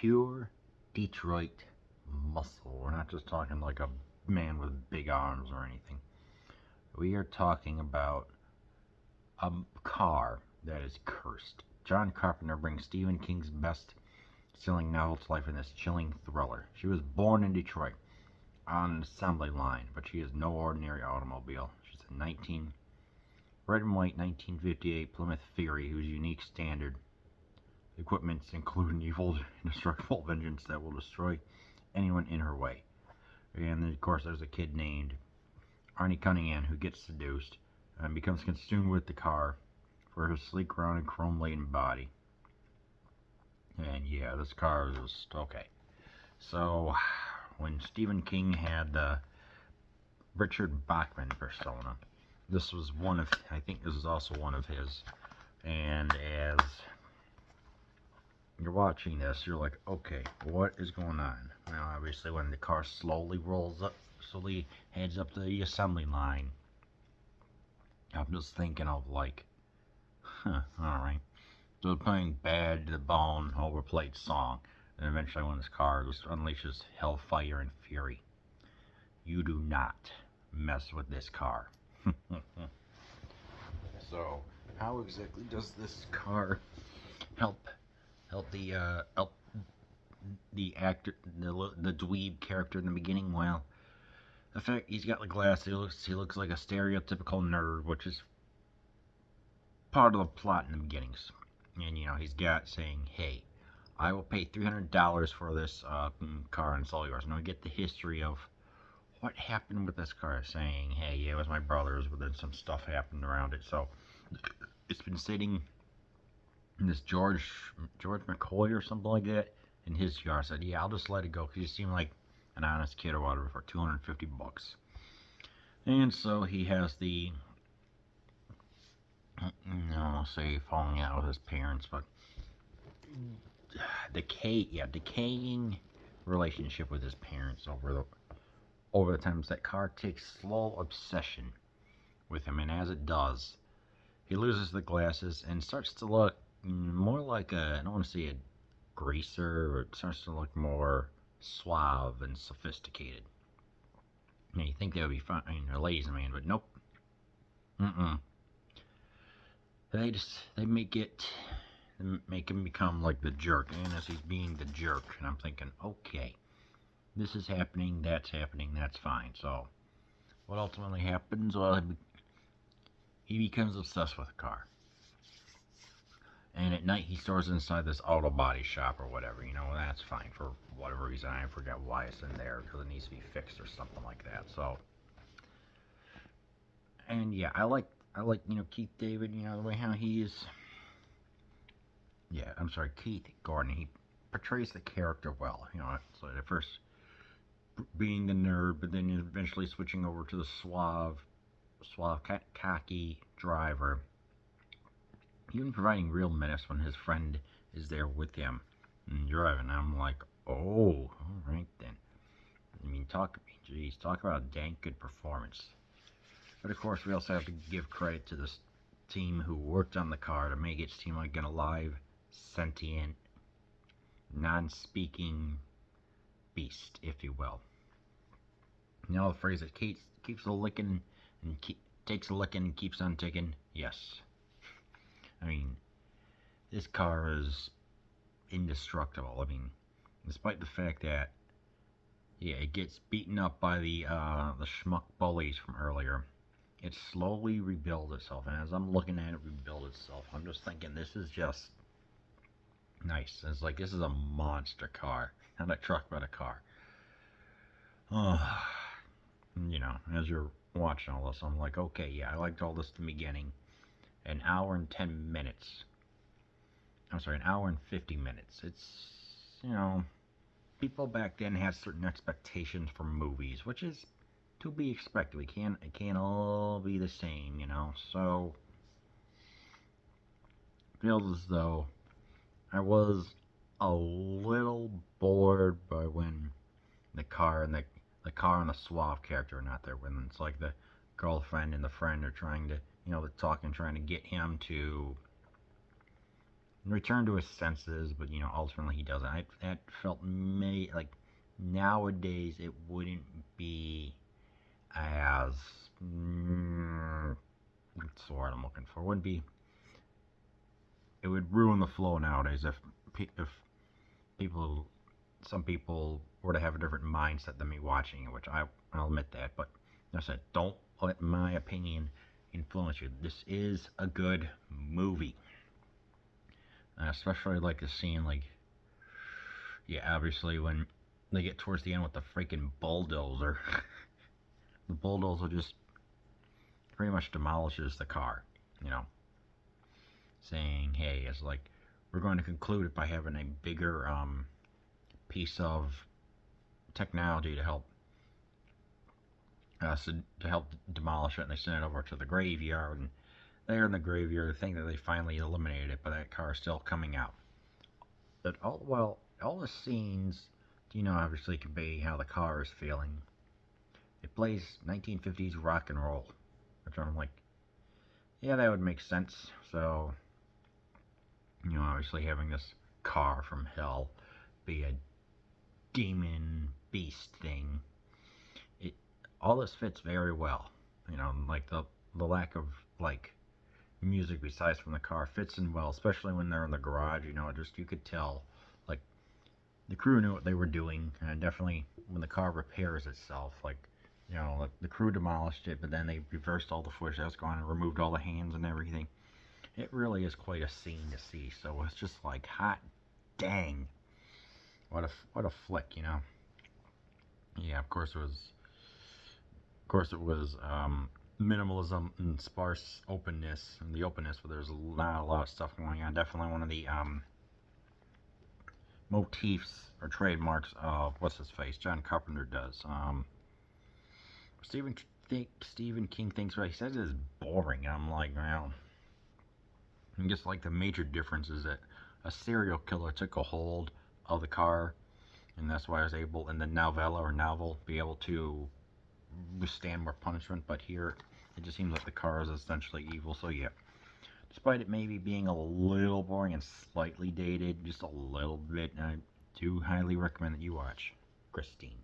pure Detroit muscle. We're not just talking like a man with big arms or anything. We are talking about a car that is cursed. John Carpenter brings Steohen King's best-selling novel to life in this chilling thriller. She was born in Detroit on an assembly line, but she is no ordinary automobile. She's a red and white 1958 Plymouth Fury whose unique standard equipments include an evil, indestructible vengeance that will destroy anyone in her way. And then, of course, there's a kid named Arnie Cunningham who gets seduced and becomes consumed with the car for her sleek, rounded, chrome-laden body. And yeah, this car is just okay. So, when Steohen King had the Richard Bachman persona, this was I think this is also one of his. And as you're watching this, you're like, okay, what is going on? Now, obviously, when the car slowly heads up the assembly line, I'm just thinking of like, alright. So playing Bad to the Bone overplayed song. And eventually when this car just unleashes hellfire and fury. You do not mess with this car. So, how exactly does this car help the actor, the dweeb character in the beginning? Well, the fact he's got the glasses, he looks like a stereotypical nerd, which is part of the plot in the beginnings. And he's got saying, "Hey, I will pay $300 for this car and it's all yours." And we get the history of what happened with this car, saying, "Hey, yeah, it was my brother's, but then some stuff happened around it." So it's been sitting in this George McCoy or something like that in his yard. Said, "Yeah, I'll just let it go because you seem like an honest kid or whatever for $250." And so he has the, I'll say falling out with his parents, but decaying relationship with his parents over the times. That car takes slow obsession with him, and as it does, he loses the glasses and starts to look more like I don't want to say a greaser, but it starts to look more suave and sophisticated. And you think that would be fun, a ladies' man, but nope. They make him become like the jerk, and as he's being the jerk, and I'm thinking, okay, this is happening, that's fine. So, what ultimately happens? Well, he becomes obsessed with the car. And at night, he stores inside this auto body shop or whatever. That's fine for whatever reason. I forget why it's in there, because it needs to be fixed or something like that. So, and yeah, I like Keith David. The way how he is. Yeah, I'm sorry, Keith Gordon. He portrays the character well. So at first being the nerd, but then eventually switching over to the suave, cocky driver. Even providing real menace when his friend is there with him and driving. I'm like, oh, alright then. Talk about a dang good performance. But of course, we also have to give credit to this team who worked on the car to make it seem like an alive, sentient, non-speaking beast, if you will. The phrase that keeps a licking and takes a licking and keeps on ticking. Yes. This car is indestructible. Despite the fact that, it gets beaten up by the schmuck bullies from earlier, it slowly rebuilds itself. And as I'm looking at it rebuild itself, I'm just thinking, this is just nice. It's like, this is a monster car. Not a truck, but a car. As you're watching all this, I'm like, okay, yeah, I liked all this in the beginning. An hour and 10 minutes. An hour and 50 minutes. It's, people back then had certain expectations for movies, which is to be expected. It can't all be the same, So, feels as though I was a little bored by when the car and the suave character are not there. When it's like the girlfriend and the friend are trying to, they're talking, trying to get him to return to his senses, but ultimately he doesn't. That felt like nowadays it wouldn't be as what's the word I'm looking for? Wouldn't be. It would ruin the flow nowadays if people, some people were to have a different mindset than me watching it, which I'll admit that. But like I said, don't let my opinion influence you. This is a good movie. I especially like the scene, like, yeah, obviously when they get towards the end with the freaking bulldozer. The bulldozer just pretty much demolishes the car, you know, saying, hey, it's like, we're going to conclude it by having a bigger piece of technology to help demolish it, and they send it over to the graveyard, and there in the graveyard, they think that they finally eliminated it, but that car is still coming out. But all the scenes, obviously convey how the car is feeling. It plays 1950s rock and roll, which I'm like, yeah, that would make sense. So, obviously having this car from hell be a demon beast thing, all this fits very well. Like the lack of like music besides from the car fits in well, especially when they're in the garage. You could tell like the crew knew what they were doing, and definitely when the car repairs itself, like the crew demolished it, but then they reversed all the footage that was gone and removed all the hands and everything. It really is quite a scene to see. So it's just like, hot dang, what a flick, Yeah, of course it was minimalism and sparse openness, and the openness, but there's not a lot of stuff going on. Definitely one of the motifs or trademarks of what's his face, John Carpenter does. Steohen King thinks what he says is boring, and I'm like, well, I guess like the major difference is that a serial killer took a hold of the car, and that's why I was able in the novel be able to withstand more punishment. But here it just seems like the car is essentially evil. So yeah, despite it maybe being a little boring and slightly dated, just a little bit, I do highly recommend that you watch Christine.